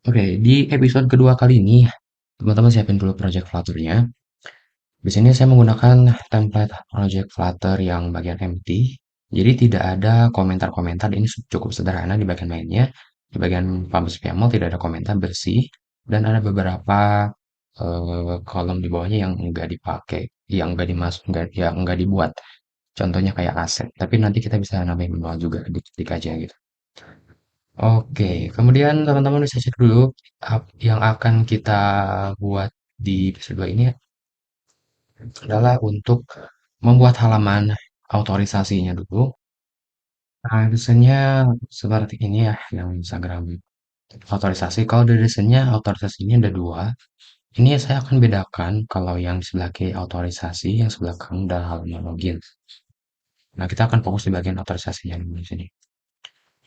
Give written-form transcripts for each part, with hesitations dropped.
Oke, di episode kedua kali ini, teman-teman siapin dulu project Flutter-nya. Di sini saya menggunakan template project Flutter yang bagian empty. Jadi tidak ada komentar-komentar, ini cukup sederhana di bagian mainnya. Di bagian publish YAML tidak ada komentar bersih, dan ada beberapa kolom di bawahnya yang enggak dipakai, yang enggak dimasuk, enggak, yang enggak dibuat. Contohnya kayak aset, tapi nanti kita bisa nambahin manual juga, diketik aja gitu. Oke, kemudian teman-teman bisa cek dulu yang akan kita buat di episode 2 ini adalah untuk membuat halaman otorisasinya dulu. Nah, desainnya seperti ini ya, yang Instagram otorisasi. Kalau dari desainnya, otorisasi ini ada dua. Ini saya akan bedakan kalau yang di sebelah kiri otorisasi, yang sebelah kanan adalah halaman login. Nah, kita akan fokus di bagian otorisasinya dulu di sini.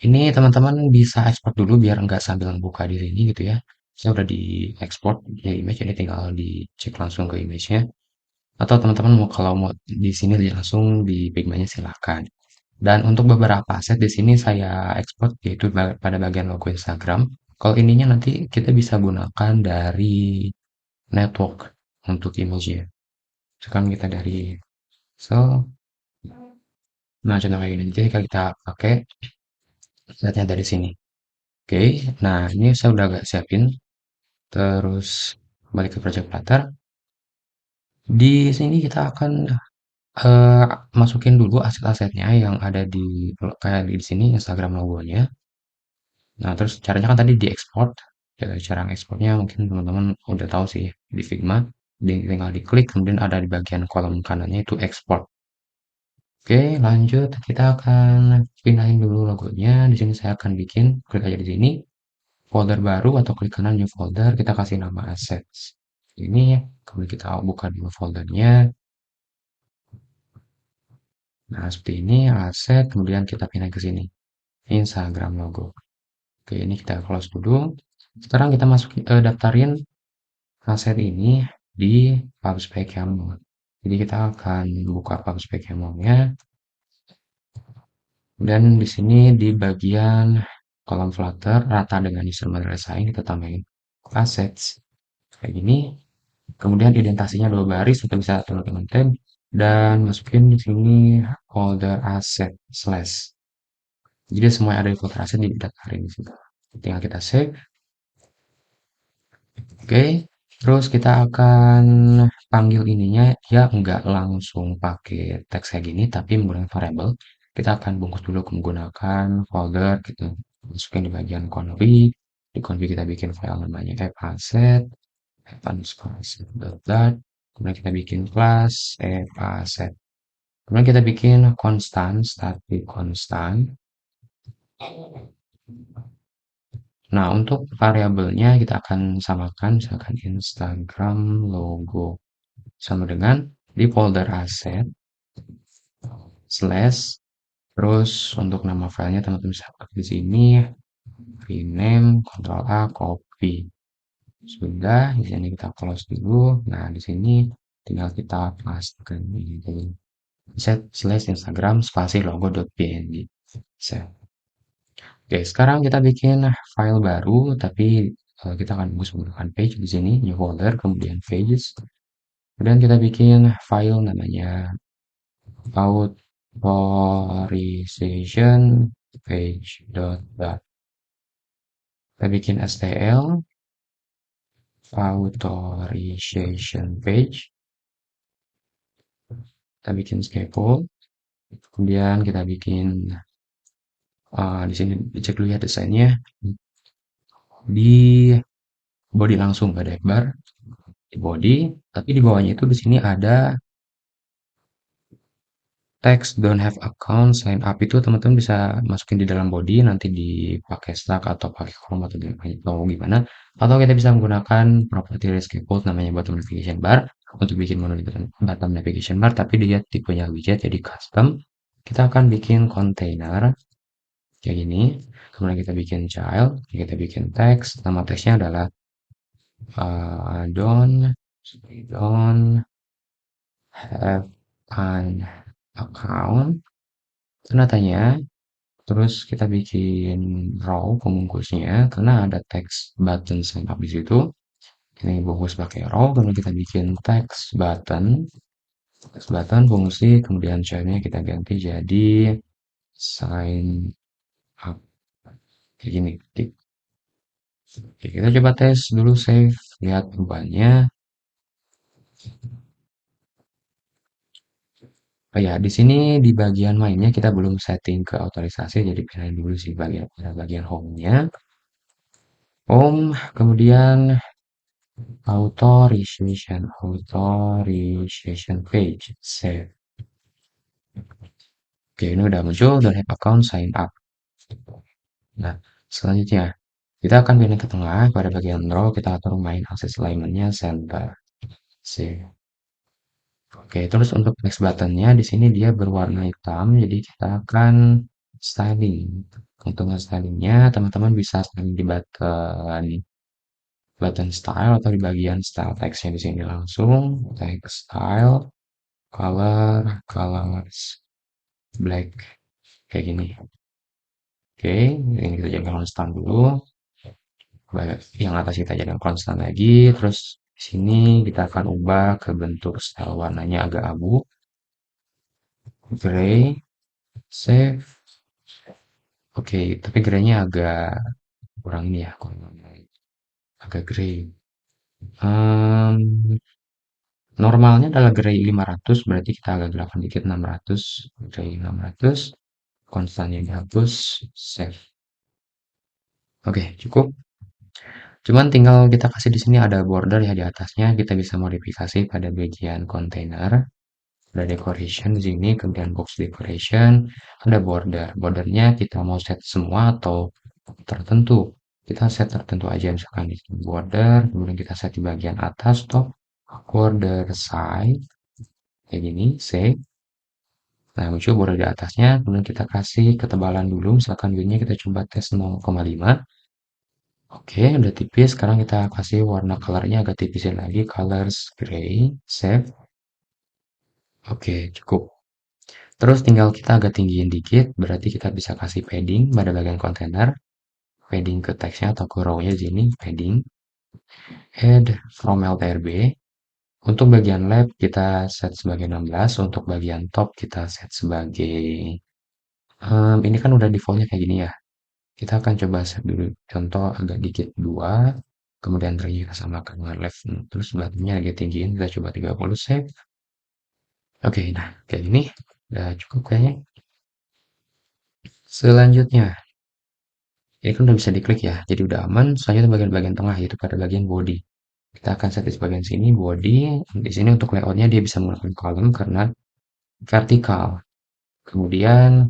Ini teman-teman bisa ekspor dulu biar nggak sambil buka di sini gitu ya. Saya udah di ekspor ya image, ini tinggal dicek langsung ke image-nya. Atau teman-teman mau kalau mau di sini langsung di Figma-nya silahkan. Dan untuk beberapa aset di sini saya ekspor yaitu pada bagian logo Instagram. Kalau ininya nanti kita bisa gunakan dari network untuk image-nya. Sekarang kita dari so, nah contoh kayak gini. Jadi kita pakai asetnya dari sini. Oke, nah ini saya udah agak siapin. Terus balik ke project Flutter. Di sini kita akan eh, masukin dulu aset-asetnya yang ada di kayak di sini Instagram logonya. Nah, terus caranya kan tadi diekspor. Ya, cara ekspornya mungkin teman-teman udah tahu sih di Figma. Tinggal diklik, kemudian ada di bagian kolom kanannya itu export. Oke, lanjut. Kita akan pindahin dulu logonya. Di sini saya akan bikin, klik aja di sini, folder baru atau klik kanan new folder. Kita kasih nama assets. Ini, kemudian kita buka dulu foldernya. Nah, seperti ini, aset, kemudian kita pindah ke sini. Instagram logo. Oke, ini kita close dulu. Sekarang kita masukin, daftarin aset ini di PubSpec YAML. Jadi kita akan buka PubSpec YAML-nya. Dan di sini di bagian kolom Flutter, rata dengan instrument design, kita tambahin assets. Kayak gini. Kemudian identasinya dua baris, kita bisa teman-teman tab. Dan masukin di sini folder asset slash. Jadi semua yang ada di folder asset didaftarin di situ. Tinggal kita save. Oke. Terus kita akan panggil ininya ya nggak langsung pakai teks kayak gini, tapi menggunakan variable. Kita akan bungkus dulu menggunakan folder gitu. Masukin di bagian config. Di config kita bikin file namanya app asset, app underscore asset dot dot. Kemudian kita bikin class app asset. Kemudian kita bikin konstan, static konstan. Nah, untuk variabelnya kita akan samakan, misalkan Instagram logo sama dengan di folder asset slash, terus untuk nama filenya teman-teman bisa pakai di sini rename, Ctrl A, copy. Sudah, di sini kita close dulu. Nah, di sini tinggal kita pastekan ini dulu. Set slash Instagram spasi logo.png. Set. Oke, sekarang kita bikin file baru, tapi kita akan menggunakan page di sini, new folder, kemudian pages. Kemudian kita bikin file namanya authorization page.bat. Kita bikin stl authorization page. Kita bikin scaffold. Kemudian kita bikin di sini dicek dulu ya desainnya di body langsung gak ada bar di body, tapi di bawahnya itu di sini ada text don't have account sign up itu teman-teman bisa masukin di dalam body nanti dipakai stack atau pakai form atau gimana, atau kita bisa menggunakan property scaffold namanya bottom navigation bar untuk bikin menu di bottom navigation bar, tapi dia tipenya widget jadi custom. Kita akan bikin container kayak gini, kemudian kita bikin child, kita bikin text, nama teksnya adalah don't have an account, tanda tanya. Terus kita bikin row pembungkusnya karena ada teks button sign up di situ. Ini bungkus pakai row, kemudian kita bikin text button fungsi, kemudian childnya kita ganti jadi sign up kayak gini. Oke, kita coba tes dulu save, lihat perubahannya. Oh ya, di sini di bagian mainnya kita belum setting ke otorisasi, jadi pindahin dulu sih bagian home-nya. Home, kemudian authorization page, save. Oke, ini udah muncul dan have account sign up. Nah, selanjutnya kita akan pindah ke tengah pada bagian row, kita atur main akses alignment-nya center. Save. Oke, terus untuk next buttonnya di sini dia berwarna hitam, jadi kita akan styling. Untuk stylingnya, teman-teman bisa styling di button style atau di bagian style text-nya di sini langsung. Text style, colors, black, kayak gini. Oke, ini kita jadikan konstan dulu. Yang atas kita jadikan konstan lagi. Terus di sini kita akan ubah ke bentuk style warnanya agak abu. Gray, save. Oke, tapi graynya agak kurang ini ya, kurang agak gray. Em, Normalnya adalah gray 500, berarti kita agak gerakan dikit 600, gray 600, konstannya dihapus, save. Oke, cukup. Cuman tinggal kita kasih di sini ada border ya di atasnya, kita bisa modifikasi pada bagian container. Ada decoration di sini, kemudian box decoration, ada border. Bordernya kita mau set semua atau tertentu. Kita set tertentu aja, misalkan di sini border, kemudian kita set di bagian atas top, border side, kayak gini, save. Nah, muncul border di atasnya, kemudian kita kasih ketebalan dulu, misalkan widthnya kita coba tes 0,5. Oke, udah tipis. Sekarang kita kasih warna colornya agak tipisin lagi, colors gray, save. Oke, cukup. Terus tinggal kita agak tinggiin dikit, berarti kita bisa kasih padding pada bagian kontainer, padding ke teksnya atau ke row-nya di sini, padding, head from LTRB. Untuk bagian lab kita set sebagai 16, untuk bagian top kita set sebagai, ini kan udah defaultnya kayak gini ya. Kita akan coba set dulu, contoh agak dikit 2, kemudian tadi kita samakan dengan left, terus buttonnya agak tinggiin, kita coba 30, save. Oke, nah kayak gini, udah cukup kayaknya. Selanjutnya, ini kan udah bisa diklik ya, jadi udah aman. Selanjutnya bagian-bagian tengah, yaitu pada bagian body. Kita akan set di bagian sini, body. Di sini untuk layoutnya dia bisa menggunakan kolom karena vertikal. Kemudian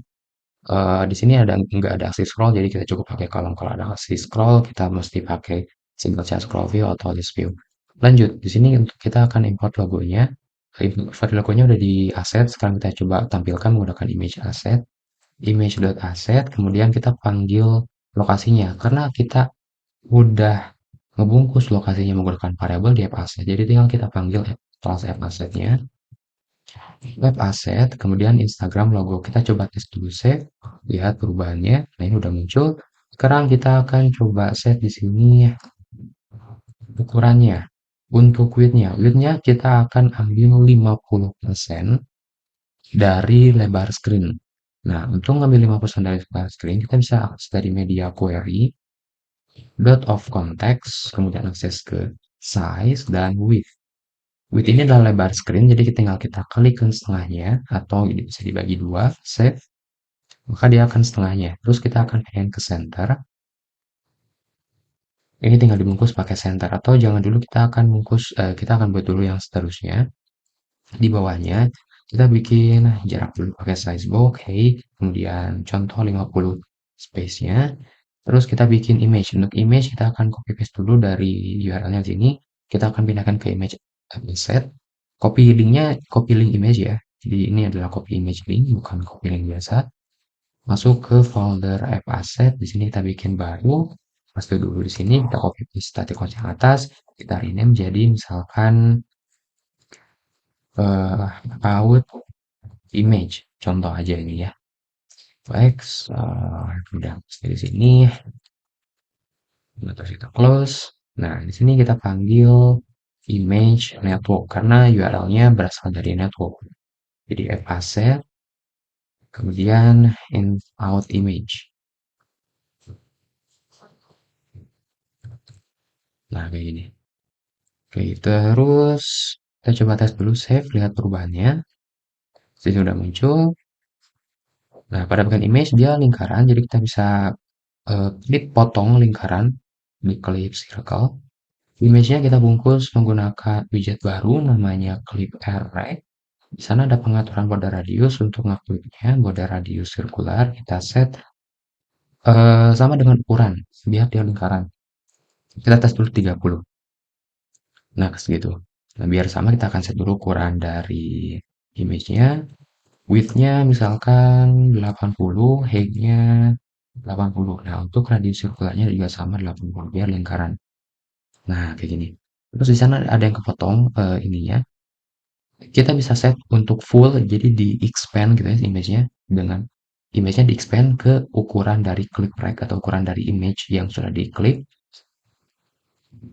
di sini nggak ada aksi scroll, jadi kita cukup pakai kolom. Kalau ada aksi scroll, kita mesti pakai single chat scroll view atau list view. Lanjut, di sini untuk kita akan import logonya. Import logonya udah di asset. Sekarang kita coba tampilkan menggunakan image asset, image.asset. Kemudian kita panggil lokasinya, karena kita udah ngebungkus lokasinya menggunakan variabel di app asset. Jadi tinggal kita panggil kelas app assetnya, web asset, kemudian Instagram logo. Kita coba tes dulu save, lihat perubahannya. Nah, ini udah muncul. Sekarang kita akan coba set di sini ukurannya. Untuk widthnya kita akan ambil 50% dari lebar screen. Nah, untuk ngambil 50% dari lebar screen, kita bisa akses dari media query, dot of context, kemudian akses ke size dan width. Width ini adalah lebar screen, jadi tinggal kita klik ke setengahnya, atau ini bisa dibagi dua, save, maka dia akan setengahnya. Terus kita akan pengen ke center. Ini tinggal dibungkus pakai center, atau jangan dulu kita akan buat dulu yang seterusnya. Di bawahnya, kita bikin jarak dulu pakai size box, height, kemudian contoh 50 space-nya. Terus kita bikin image. Untuk image kita akan copy paste dulu dari URL-nya sini. Kita akan pindahkan ke image asset. Copy link image ya. Jadi ini adalah copy image link, bukan copy link biasa. Masuk ke folder app asset. Di sini kita bikin baru. Paste dulu di sini, kita copy paste static yang atas. Kita rename jadi misalkan out image. Contoh aja ini ya. X, udah di sini, terus kita close. Nah, di sini kita panggil image network karena URL-nya berasal dari network. Jadi f asset, kemudian in out image. Nah, kayak gini. Oke, terus kita coba tes dulu save, lihat perubahannya. Sini udah muncul. Nah, pada bagian image dia lingkaran, jadi kita bisa klik potong lingkaran, di klik circle. Image-nya kita bungkus menggunakan widget baru namanya Clip Array. Di sana ada pengaturan border radius untuk ngeklipnya, border radius sirkular kita set sama dengan ukuran, biar dia lingkaran. Kita tes dulu 30. Nah, segitu. Nah, biar sama kita akan set dulu ukuran dari image-nya. Width-nya misalkan 80, height-nya 80. Nah, untuk radius sirkularnya juga sama 80, biar lingkaran. Nah, kayak gini. Terus di sana ada yang kepotong ininya. Kita bisa set untuk full, jadi di expand gitu ya image-nya dengan image-nya di expand ke ukuran dari clip rag atau ukuran dari image yang sudah diklik.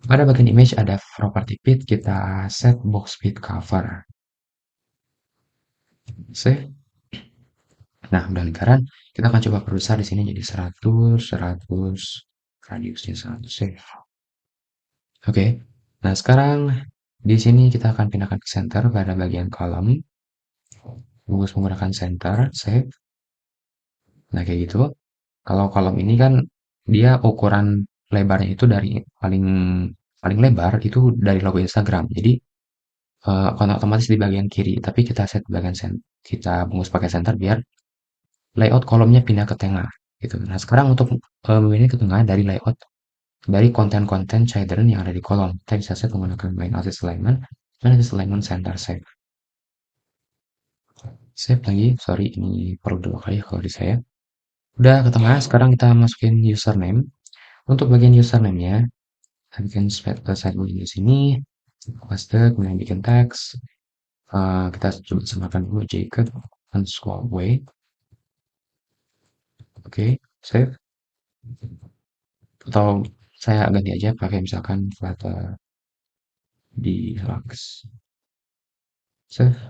Pada bagian image ada property fit, kita set box fit cover. Save. Nah, udah lingkaran. Kita akan coba perbesar di sini jadi 100, 100, radiusnya 100. Save. Oke. Nah, sekarang di sini kita akan pindahkan ke center pada bagian kolom. Bungkus menggunakan center, save. Nah, kayak gitu. Kalau kolom ini kan dia ukuran lebarnya itu dari paling paling lebar itu dari logo Instagram. Jadi kon otomatis di bagian kiri, tapi kita set bagian kita bungkus pakai center biar layout kolomnya pindah ke tengah gitu. Nah, sekarang untuk memilih ke tengah dari layout dari konten-konten children yang ada di kolom, kita bisa set menggunakan main assist alignment dan assist alignment center save. Save lagi, sorry ini perlu dua kali kalau di saya. Udah ke tengah, sekarang kita masukin username. Untuk bagian username-nya, kita bikin sideboard di sini, paste, kemudian bikin teks. Kita coba samakan dulu Jacob underscore way. Oke, save. Atau saya ganti aja pakai misalkan flutter deluxe. Save.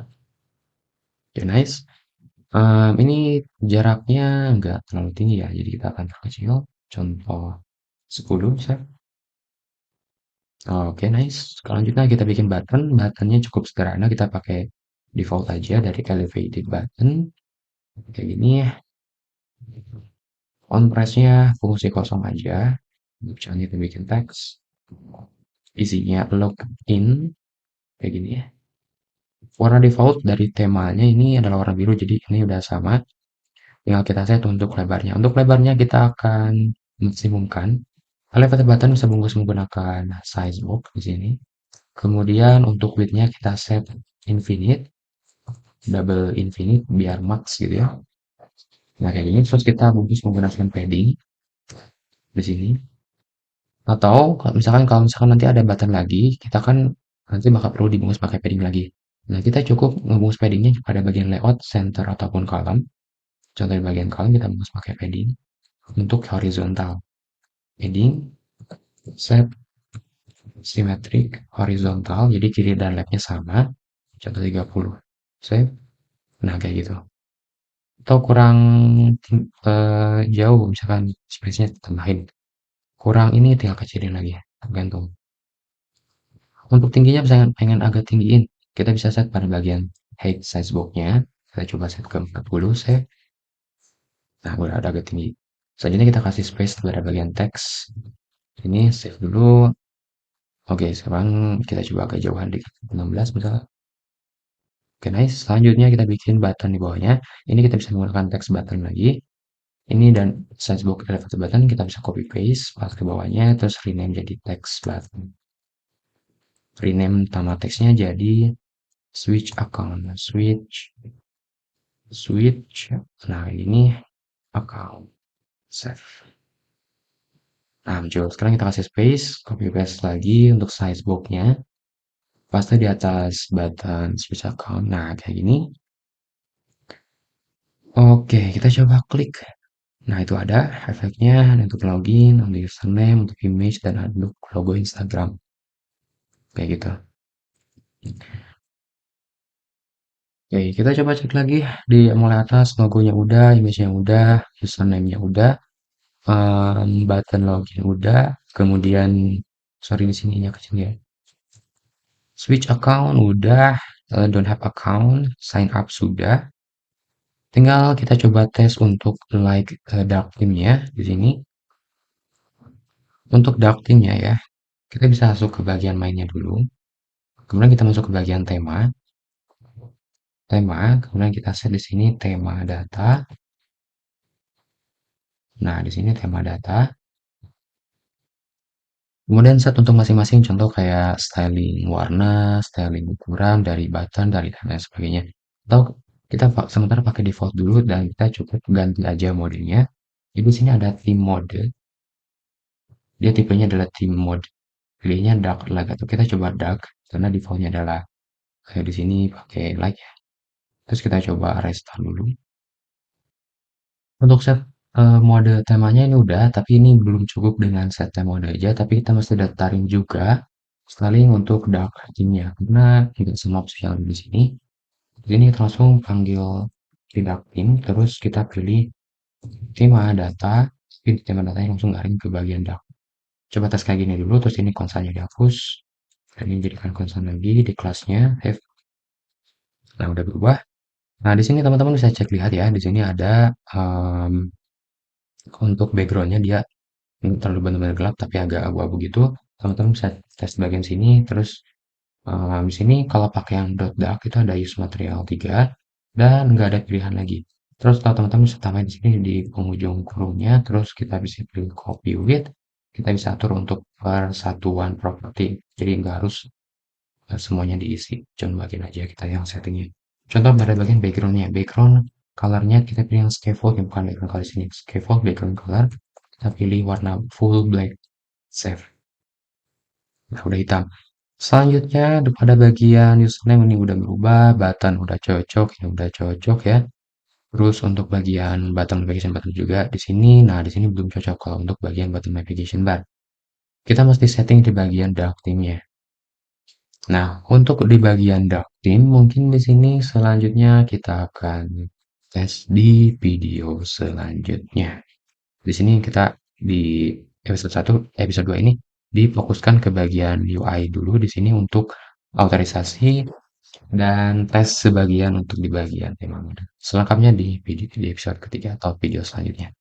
Oke, nice. Ini jaraknya nggak terlalu tinggi ya, jadi kita akan perkecil. Contoh 10, save. Oke, nice. Selanjutnya kita bikin button. Buttonnya cukup sederhana, kita pakai default aja dari elevated button. Kayak gini. On press-nya fungsi kosong aja. Misalnya kita bikin teks. Isinya login. Kayak gini ya. Warna default dari temanya ini adalah warna biru, jadi ini udah sama. Tinggal kita set untuk lebarnya. Untuk lebarnya kita akan maksimumkan. Elevated button bisa bungkus menggunakan size box di sini. Kemudian untuk width-nya kita set infinite, double infinite biar max gitu ya. Nah, kayak gini terus kita bungkus menggunakan padding di sini. Atau kalau misalkan nanti ada button lagi, kita kan nanti bakal perlu dibungkus pakai padding lagi. Nah, kita cukup ngebungkus paddingnya pada bagian layout, center ataupun kolom. Contoh di bagian kolom kita bungkus pakai padding untuk horizontal. Padding, set, symmetric, horizontal, jadi kiri dan left-nya sama. Contoh 30. Save. Nah, kayak gitu. Atau kurang jauh, misalkan space-nya tambahin. Kurang ini tinggal kecilin lagi, tergantung. Untuk tingginya misalkan pengen agak tinggiin, kita bisa set pada bagian height size box-nya. Kita coba set ke 40, save. Nah, udah ada agak tinggi. Selanjutnya kita kasih space pada bagian teks. Ini save dulu. Oke, sekarang kita coba agak jauhan di 16 misalnya. Oke, nice. Selanjutnya kita bikin button di bawahnya. Ini kita bisa menggunakan text button lagi. Ini dan size box elevator button kita bisa copy paste, pas ke bawahnya, terus rename jadi text button. Rename nama teksnya jadi switch account, switch. Nah, ini account save. Nah, muncul. Sekarang kita kasih space, copy paste lagi untuk size box-nya. Paste di atas button switch account. Nah, kayak gini. Oke, kita coba klik. Nah, itu ada efeknya untuk login, untuk username, untuk image, dan untuk logo Instagram. Kayak gitu. Oke, kita coba cek lagi di mulai atas, logonya udah, image-nya udah, username-nya udah, button login udah, kemudian sorry di sininya kecil ya. Switch account udah, don't have account, sign up sudah. Tinggal kita coba tes untuk like dark theme-nya di sini. Untuk dark theme-nya ya, kita bisa masuk ke bagian mainnya dulu. Kemudian kita masuk ke bagian tema. Tema, kemudian kita set di sini tema data. Nah, di sini tema data. Kemudian set untuk masing-masing contoh kayak styling warna, styling ukuran dari button, dari dan lain sebagainya. Atau kita sementara pakai default dulu dan kita cukup ganti aja modenya. Di sini ada theme mode. Dia tipenya adalah theme mode. Pilihnya dark light atau kita coba dark karena defaultnya adalah kayak di sini pakai light ya. Terus kita coba restart dulu. Untuk set mode temanya ini udah, tapi ini belum cukup dengan set tema mode aja, tapi kita mesti daftarin juga styling untuk dark theme-nya karena tidak semua opsi yang ada di sini. Di sini kita langsung panggil di dark theme, terus kita pilih tema data, tapi tema datanya langsung ngaring ke bagian dark. Coba tes kayak gini dulu, terus ini konsolnya dihapus, dan ini jadikan konsol lagi di kelasnya, have. Nah, udah berubah. Nah, di sini teman-teman bisa cek lihat ya, di sini ada untuk backgroundnya dia terlalu benar-benar gelap tapi agak abu-abu gitu. Teman-teman bisa tes bagian sini, terus di sini kalau pakai yang dot dark itu ada use material 3 dan nggak ada pilihan lagi. Terus kalau teman-teman bisa tambahin di sini di penghujung kurungnya, terus kita bisa pilih copy with, kita bisa atur untuk persatuan properti. Jadi nggak harus semuanya diisi, cuma bagian aja kita yang settingnya. Contoh pada bagian backgroundnya, background colornya kita pilih yang scaffold yang bukan background color sini, scaffold background color, kita pilih warna full black, save. Nah, udah hitam. Selanjutnya pada bagian username ini udah berubah, button udah cocok, ini udah cocok ya. Terus untuk bagian button navigation button juga di sini. Nah, di sini belum cocok kalau untuk bagian button navigation bar. Kita mesti setting di bagian dark theme-nya. Nah, untuk di bagian dark theme mungkin di sini selanjutnya kita akan tes di video selanjutnya. Di sini kita di episode 1, episode 2 ini difokuskan ke bagian UI dulu di sini untuk autorisasi dan tes sebagian untuk di bagian tema. Selengkapnya di episode ketiga atau video selanjutnya.